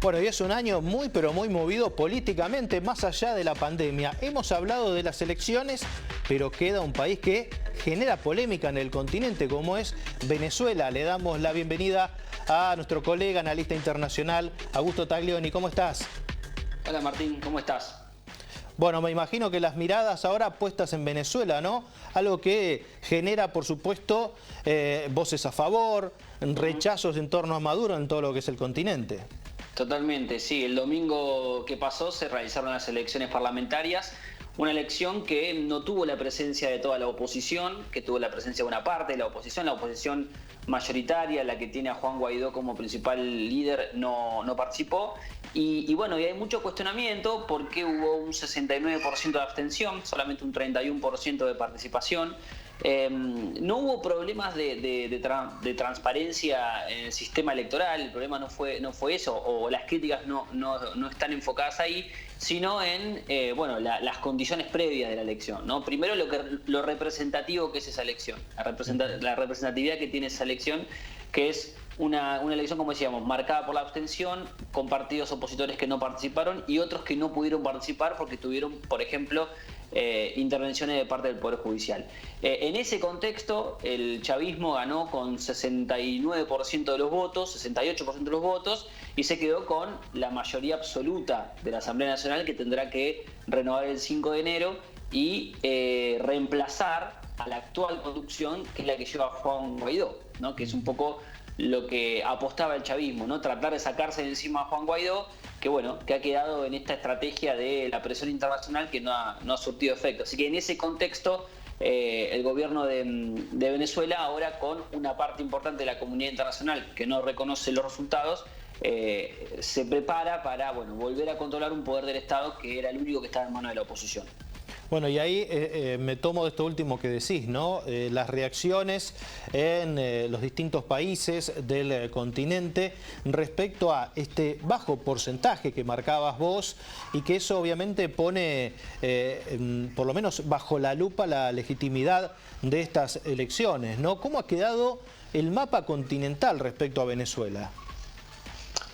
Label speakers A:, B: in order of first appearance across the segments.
A: Bueno, y es un año muy pero muy movido políticamente, más allá de la pandemia. Hemos hablado de las elecciones, pero queda un país que genera polémica en el continente, como es Venezuela. Le damos la bienvenida a nuestro colega analista internacional, Augusto Taglioni. ¿Cómo estás?
B: Hola Martín, ¿cómo estás?
A: Bueno, me imagino que las miradas ahora puestas en Venezuela, ¿no? Algo que genera, por supuesto, voces a favor, rechazos en torno a Maduro en todo lo que es el continente.
B: Totalmente, sí. El domingo que pasó se realizaron las elecciones parlamentarias. Una elección que no tuvo la presencia de toda la oposición, que tuvo la presencia de una parte de la oposición mayoritaria, la que tiene a Juan Guaidó como principal líder, no participó. Y bueno, y hay mucho cuestionamiento porque hubo un 69% de abstención, solamente un 31% de participación. No hubo problemas de transparencia en el sistema electoral, el problema no fue eso, o las críticas no están enfocadas ahí, sino en bueno, las condiciones previas de la elección, ¿no? Primero lo representativo que es esa elección, la representatividad que tiene esa elección, que es una elección, como decíamos, marcada por la abstención, con partidos opositores que no participaron y otros que no pudieron participar porque tuvieron, por ejemplo, intervenciones de parte del Poder Judicial. En ese contexto, el chavismo ganó con 69% de los votos, 68% de los votos, y se quedó con la mayoría absoluta de la Asamblea Nacional, que tendrá que renovar el 5 de enero y reemplazar a la actual conducción, que es la que lleva Juan Guaidó, ¿no? Que es un poco lo que apostaba el chavismo, ¿no? Tratar de sacarse de encima a Juan Guaidó, que bueno, que ha quedado en esta estrategia de la presión internacional que no ha surtido efecto. Así que en ese contexto, el gobierno de Venezuela, ahora con una parte importante de la comunidad internacional que no reconoce los resultados, se prepara para, bueno, volver a controlar un poder del Estado que era el único que estaba en manos de la oposición.
A: Bueno, y ahí me tomo de esto último que decís, ¿no? Las reacciones en los distintos países del continente respecto a este bajo porcentaje que marcabas vos y que eso obviamente pone, por lo menos bajo la lupa, la legitimidad de estas elecciones, ¿no? ¿Cómo ha quedado el mapa continental respecto a Venezuela?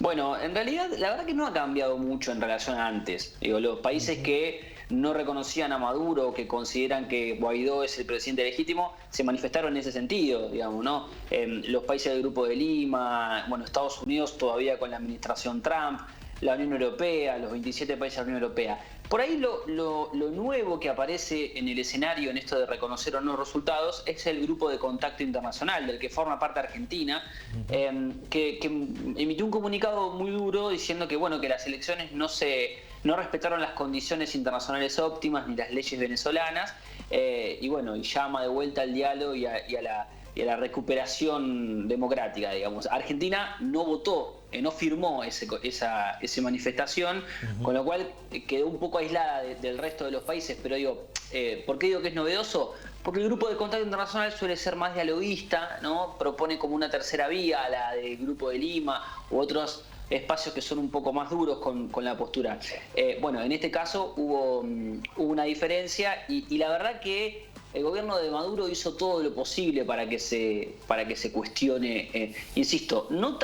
B: Bueno, en realidad la verdad que no ha cambiado mucho en relación a antes. Digo, los países que no reconocían a Maduro, que consideran que Guaidó es el presidente legítimo, se manifestaron en ese sentido, digamos, ¿no? Los países del Grupo de Lima, bueno, Estados Unidos todavía con la administración Trump, la Unión Europea, los 27 países de la Unión Europea. Por ahí lo nuevo que aparece en el escenario en esto de reconocer o no resultados es el Grupo de Contacto Internacional, del que forma parte Argentina, que emitió un comunicado muy duro diciendo que, bueno, que las elecciones no respetaron las condiciones internacionales óptimas ni las leyes venezolanas, y bueno, y llama de vuelta al diálogo y a la recuperación democrática, digamos. Argentina no votó, no firmó esa manifestación, con lo cual quedó un poco aislada del resto de los países, pero digo, ¿por qué digo que es novedoso? Porque el Grupo de Contacto Internacional suele ser más dialoguista, ¿no? Propone como una tercera vía, la del Grupo de Lima u otros espacios que son un poco más duros con la postura. Bueno, en este caso hubo una diferencia y la verdad que el gobierno de Maduro hizo todo lo posible para que se cuestione, insisto, no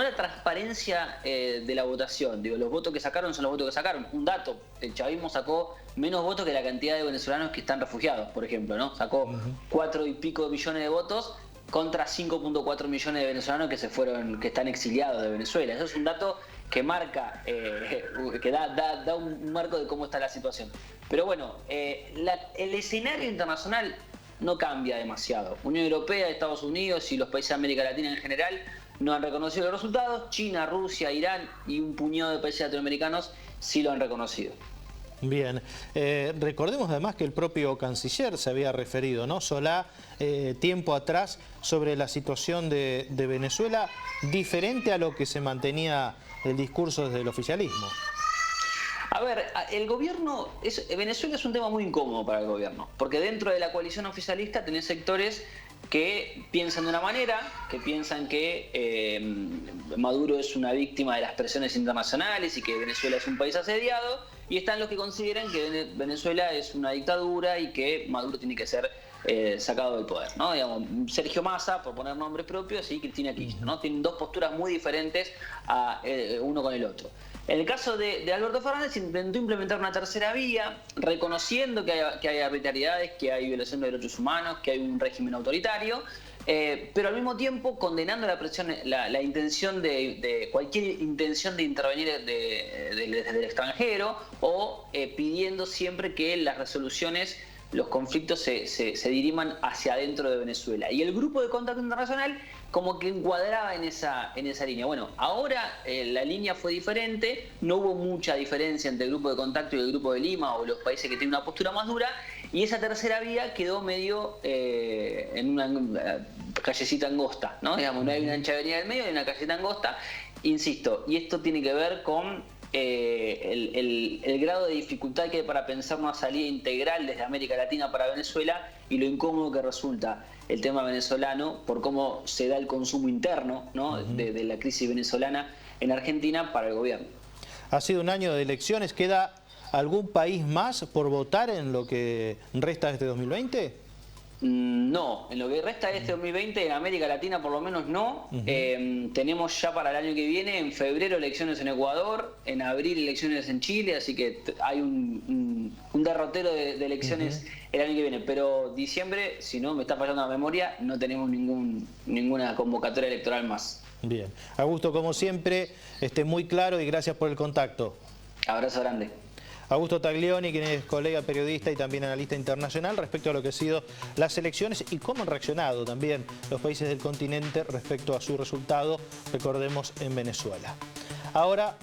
B: la transparencia de la votación, digo, los votos que sacaron son los votos que sacaron. Un dato, el chavismo sacó menos votos que la cantidad de venezolanos que están refugiados, por ejemplo, ¿no? Sacó 4 y pico millones de votos contra 5.4 millones de venezolanos que están exiliados de Venezuela. Eso es un dato que marca, que da un marco de cómo está la situación. Pero bueno, el escenario internacional no cambia demasiado. Unión Europea, Estados Unidos y los países de América Latina en general no han reconocido los resultados. China, Rusia, Irán y un puñado de países latinoamericanos sí lo han reconocido.
A: Bien, recordemos además que el propio canciller se había referido, ¿no? Solá, tiempo atrás, sobre la situación de Venezuela, diferente a lo que se mantenía el discurso desde el oficialismo.
B: A ver, Venezuela es un tema muy incómodo para el gobierno, porque dentro de la coalición oficialista tenés sectores que piensan de una manera, que piensan que Maduro es una víctima de las presiones internacionales y que Venezuela es un país asediado, y están los que consideran que Venezuela es una dictadura y que Maduro tiene que ser sacado del poder, ¿no? Digamos, Sergio Massa, por poner nombres propios, y Cristina Kirchner, ¿no? Tienen dos posturas muy diferentes uno con el otro. En el caso de Alberto Fernández, intentó implementar una tercera vía, reconociendo que hay arbitrariedades, que hay violación de derechos humanos, que hay un régimen autoritario, pero al mismo tiempo condenando la presión, la intención de cualquier intención de intervenir desde el extranjero, o pidiendo siempre que las resoluciones, los conflictos se diriman hacia adentro de Venezuela. Y el Grupo de Contacto Internacional como que encuadraba en esa línea. Bueno, ahora la línea fue diferente, no hubo mucha diferencia entre el Grupo de Contacto y el Grupo de Lima o los países que tienen una postura más dura, y esa tercera vía quedó medio en una callecita angosta, ¿no? Digamos, no hay una ancha avenida del medio, hay una callecita angosta, insisto, y esto tiene que ver con el grado de dificultad que hay para pensar una salida integral desde América Latina para Venezuela, y lo incómodo que resulta el tema venezolano por cómo se da el consumo interno, ¿no? de la crisis venezolana en Argentina para el gobierno.
A: Ha sido un año de elecciones. ¿Queda algún país más por votar en lo que resta de este 2020?
B: No, en lo que resta de este 2020 en América Latina por lo menos no. Tenemos ya para el año que viene, en febrero, elecciones en Ecuador, en abril elecciones en Chile, así que hay un derrotero de elecciones el año que viene. Pero diciembre, si no me está fallando la memoria, no tenemos ninguna convocatoria electoral más.
A: Bien. Augusto, como siempre, muy claro, y gracias por el contacto.
B: Abrazo grande.
A: Augusto Taglioni, quien es colega periodista y también analista internacional, respecto a lo que han sido las elecciones y cómo han reaccionado también los países del continente respecto a su resultado, recordemos, en Venezuela. Ahora